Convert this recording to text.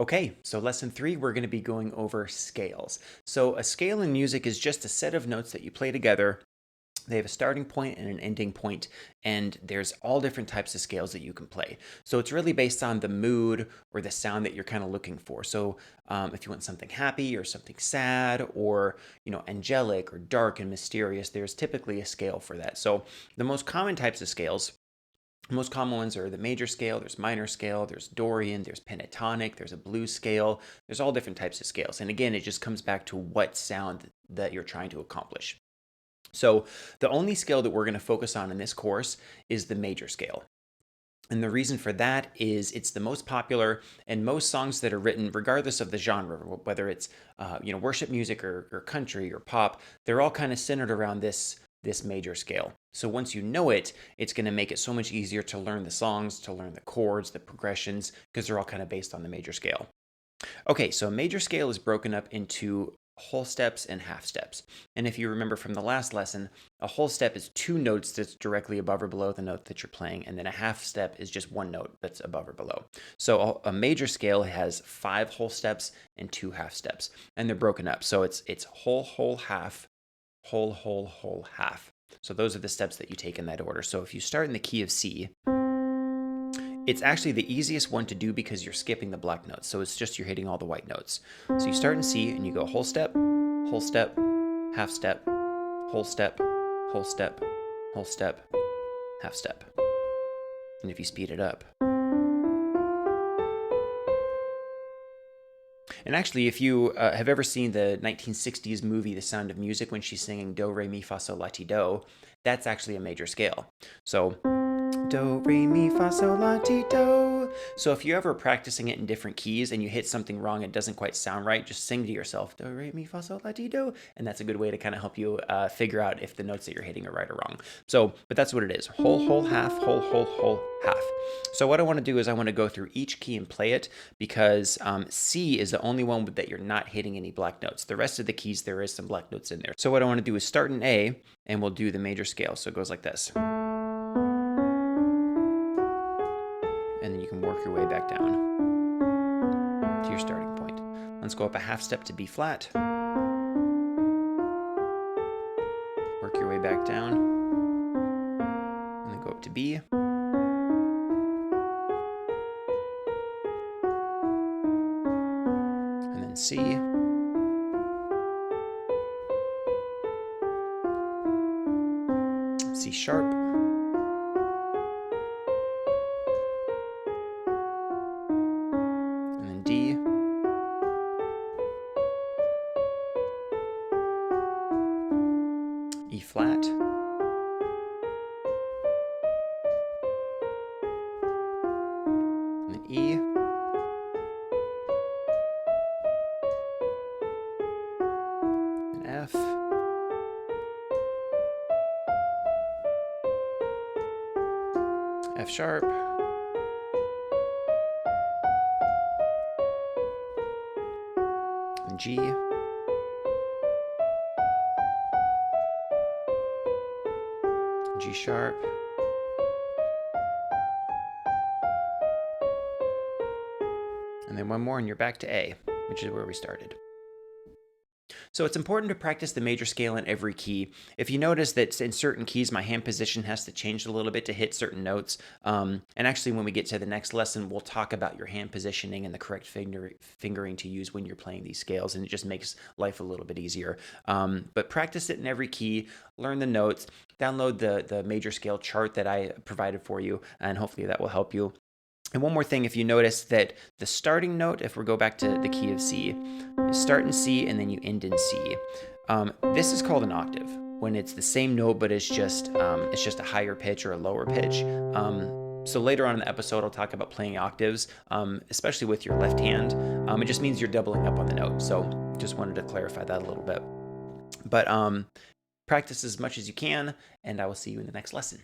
Okay, so lesson 3, we're going to be going over scales. So a scale in music is just a set of notes that you play together. They have a starting point and an ending point, and there's all different types of scales that you can play. So it's really based on the mood or the sound that you're kind of looking for. So if you want something happy or something sad or angelic or dark and mysterious, there's typically a scale for that. So the most common types of scales, most common ones are the major scale, there's minor scale, there's Dorian, there's pentatonic, there's a blues scale, there's all different types of scales. And again, it just comes back to what sound that you're trying to accomplish. So the only scale that we're going to focus on in this course is the major scale. And the reason for that is it's the most popular, and most songs that are written, regardless of the genre, whether it's worship music or country or pop, they're all kind of centered around this major scale. So once you know it, it's going to make it so much easier to learn the songs, to learn the chords, the progressions, because they're all kind of based on the major scale. Okay, so a major scale is broken up into whole steps and half steps. And if you remember from the last lesson, a whole step is 2 notes that's directly above or below the note that you're playing, and then a half step is just 1 note that's above or below. So a major scale has 5 whole steps and 2 half steps, and they're broken up. So it's whole, whole, half, whole, whole, whole, half. So those are the steps that you take in that order. So if you start in the key of C, it's actually the easiest one to do because you're skipping the black notes. So it's just you're hitting all the white notes. So you start in C and you go whole step, half step, whole step, whole step, whole step, half step. And if you speed it up. And actually, if you have ever seen the 1960s movie The Sound of Music, when she's singing do, re, mi, fa, sol, la, ti, do, that's actually a major scale. So do, re, mi, fa, sol, la, ti, do. So if you're ever practicing it in different keys and you hit something wrong, it doesn't quite sound right, just sing to yourself, do, re, mi, fa, sol, la, ti, do. And that's a good way to kind of help you figure out if the notes that you're hitting are right or wrong. So, but that's what it is. Whole, whole, half, whole, whole, whole, half. So what I want to do is I want to go through each key and play it, because C is the only one that you're not hitting any black notes. The rest of the keys, there is some black notes in there. So what I want to do is start in A, and we'll do the major scale. So it goes like this. And then you can work your way back down to your starting point. Let's go up a half step to B flat. Work your way back down. And then go up to B. And then C. C sharp. D, E flat, and then E, and F, F sharp, and G, G sharp, and then one more and you're back to A, which is where we started. So it's important to practice the major scale in every key. If you notice that in certain keys, my hand position has to change a little bit to hit certain notes. And actually, when we get to the next lesson, we'll talk about your hand positioning and the correct fingering to use when you're playing these scales, and it just makes life a little bit easier. But practice it in every key, learn the notes, download the major scale chart that I provided for you, and hopefully that will help you. And one more thing, if you notice that the starting note, if we go back to the key of C, you start in C and then you end in C. This is called an octave, when it's the same note, but it's just a higher pitch or a lower pitch. So later on in the episode, I'll talk about playing octaves, especially with your left hand. It just means you're doubling up on the note. So just wanted to clarify that a little bit. But practice as much as you can, and I will see you in the next lesson.